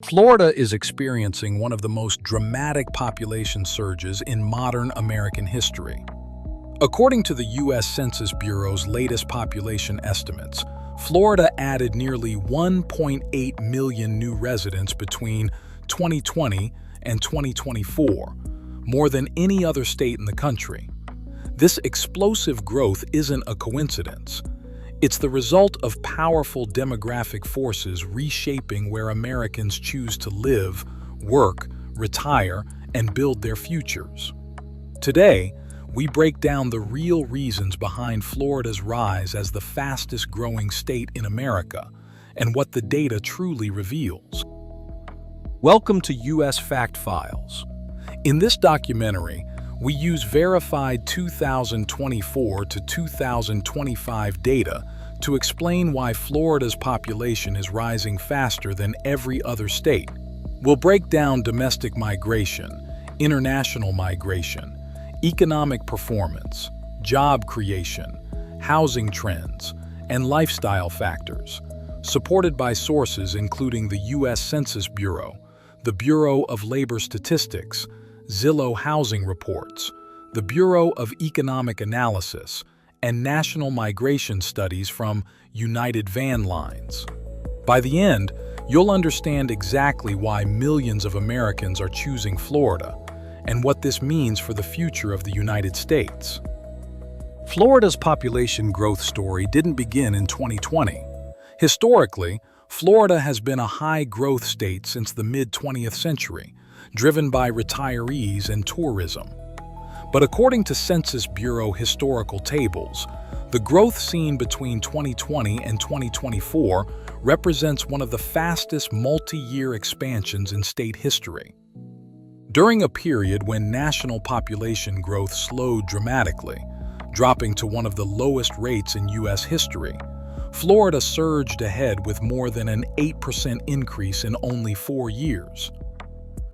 Florida is experiencing one of the most dramatic population surges in modern American history. According to the U.S. Census Bureau's latest population estimates, Florida added nearly 1.8 million new residents between 2020 and 2024, more than any other state in the country. This explosive growth isn't a coincidence. It's the result of powerful demographic forces reshaping where Americans choose to live, work, retire, and build their futures. Today, we break down the real reasons behind Florida's rise as the fastest-growing state in America and what the data truly reveals. Welcome to U.S. Fact Files. In this documentary, we use verified 2024 to 2025 data to explain why Florida's population is rising faster than every other state. We'll break down domestic migration, international migration, economic performance, job creation, housing trends, and lifestyle factors, supported by sources including the U.S. Census Bureau, the Bureau of Labor Statistics, Zillow Housing Reports, the Bureau of Economic Analysis, and national migration studies from United Van Lines. By the end, you'll understand exactly why millions of Americans are choosing Florida and what this means for the future of the United States. Florida's population growth story didn't begin in 2020. Historically, Florida has been a high-growth state since the mid-20th century, driven by retirees and tourism. But according to Census Bureau historical tables, the growth seen between 2020 and 2024 represents one of the fastest multi-year expansions in state history. During a period when national population growth slowed dramatically, dropping to one of the lowest rates in U.S. history, Florida surged ahead with more than an 8% increase in only 4 years.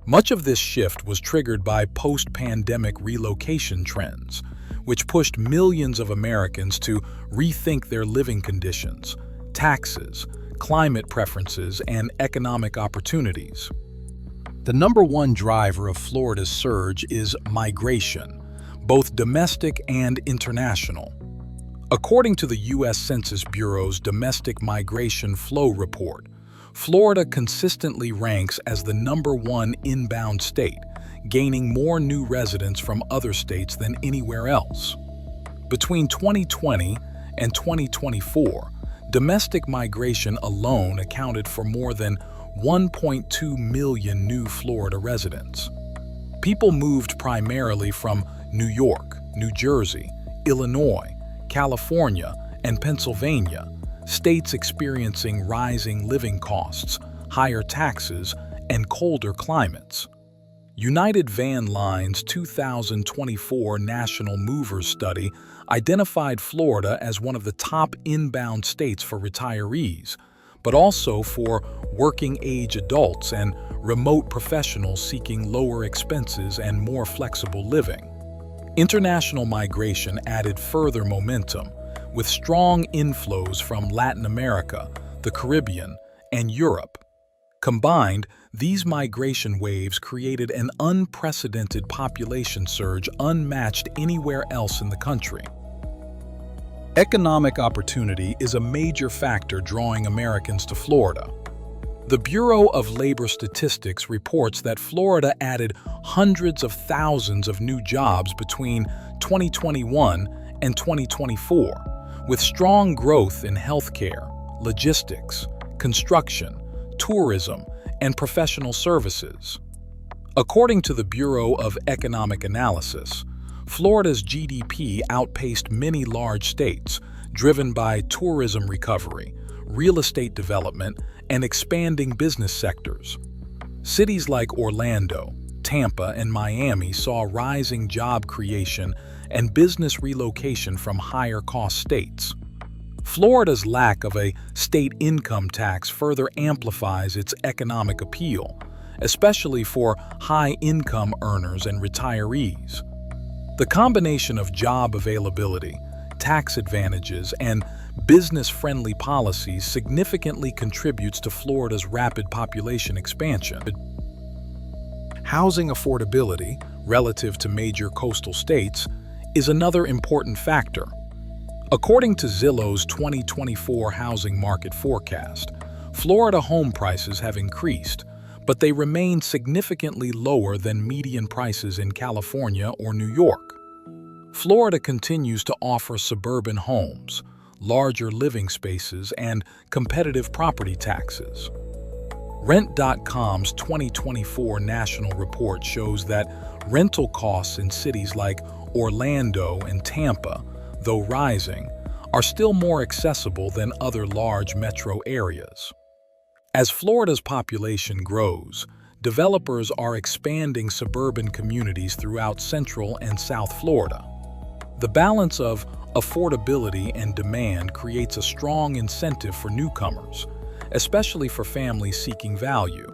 Much of this shift was triggered by post-pandemic relocation trends, which pushed millions of Americans to rethink their living conditions, taxes, climate preferences, and economic opportunities. The number one driver of Florida's surge is migration, both domestic and international. According to the U.S. Census Bureau's Domestic Migration Flow Report, Florida consistently ranks as the number one inbound state, gaining more new residents from other states than anywhere else. Between 2020 and 2024, domestic migration alone accounted for more than 1.2 million new Florida residents. People moved primarily from New York, New Jersey, Illinois, California, and Pennsylvania, states experiencing rising living costs, higher taxes, and colder climates. United Van Lines' 2024 National Movers Study identified Florida as one of the top inbound states for retirees, but also for working-age adults and remote professionals seeking lower expenses and more flexible living. International migration added further momentum, with strong inflows from Latin America, the Caribbean, and Europe. Combined, these migration waves created an unprecedented population surge unmatched anywhere else in the country. Economic opportunity is a major factor drawing Americans to Florida. The Bureau of Labor Statistics reports that Florida added hundreds of thousands of new jobs between 2021 and 2024, with strong growth in healthcare, logistics, construction, tourism, and professional services. According to the Bureau of Economic Analysis, Florida's GDP outpaced many large states, driven by tourism recovery, real estate development, and expanding business sectors. Cities like Orlando, Tampa, and Miami saw rising job creation and business relocation from higher-cost states. Florida's lack of a state income tax further amplifies its economic appeal, especially for high-income earners and retirees. The combination of job availability, tax advantages, and business-friendly policies significantly contributes to Florida's rapid population expansion. Housing affordability, relative to major coastal states, is another important factor. According to Zillow's 2024 housing market forecast, Florida home prices have increased, but they remain significantly lower than median prices in California or New York. Florida continues to offer suburban homes, larger living spaces, and competitive property taxes. Rent.com's 2024 national report shows that rental costs in cities like Orlando and Tampa, though rising, are still more accessible than other large metro areas. As Florida's population grows, developers are expanding suburban communities throughout Central and South Florida. The balance of affordability and demand creates a strong incentive for newcomers, especially for families seeking value.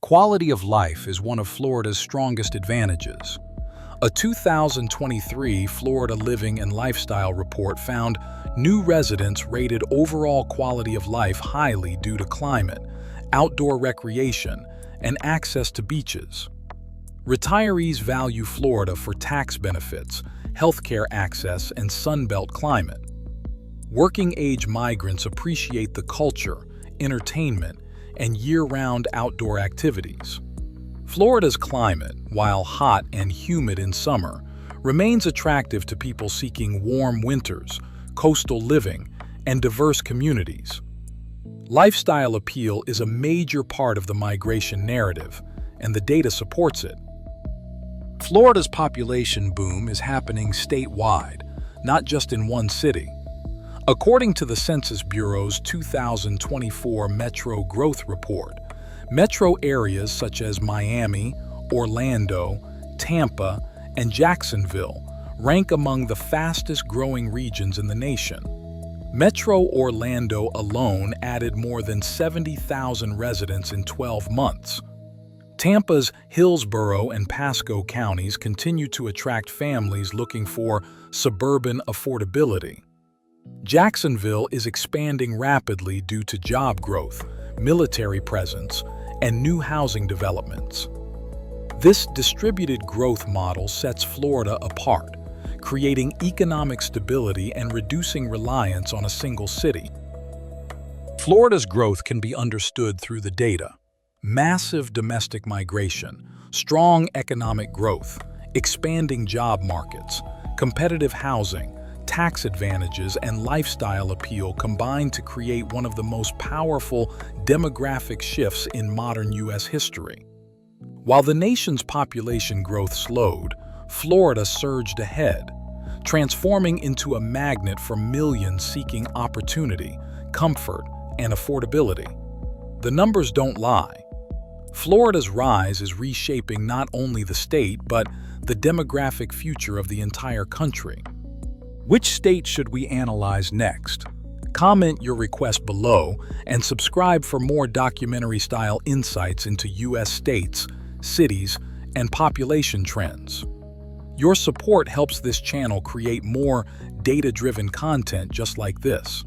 Quality of life is one of Florida's strongest advantages. A 2023 Florida Living and Lifestyle report found new residents rated overall quality of life highly due to climate, outdoor recreation, and access to beaches. Retirees value Florida for tax benefits, healthcare access, and Sunbelt climate. Working-age migrants appreciate the culture, entertainment, and year-round outdoor activities. Florida's climate, while hot and humid in summer, remains attractive to people seeking warm winters, coastal living, and diverse communities. Lifestyle appeal is a major part of the migration narrative, and the data supports it. Florida's population boom is happening statewide, not just in one city. According to the Census Bureau's 2024 Metro Growth Report, metro areas such as Miami, Orlando, Tampa, and Jacksonville rank among the fastest-growing regions in the nation. Metro Orlando alone added more than 70,000 residents in 12 months. Tampa's Hillsborough and Pasco counties continue to attract families looking for suburban affordability. Jacksonville is expanding rapidly due to job growth, military presence, and new housing developments. This distributed growth model sets Florida apart, creating economic stability and reducing reliance on a single city. Florida's growth can be understood through the data. Massive domestic migration, strong economic growth, expanding job markets, competitive housing, tax advantages, and lifestyle appeal combine to create one of the most powerful demographic shifts in modern U.S. history. While the nation's population growth slowed, Florida surged ahead, transforming into a magnet for millions seeking opportunity, comfort, and affordability. The numbers don't lie. Florida's rise is reshaping not only the state, but the demographic future of the entire country. Which state should we analyze next? Comment your request below and subscribe for more documentary-style insights into U.S. states, cities, and population trends. Your support helps this channel create more data-driven content just like this.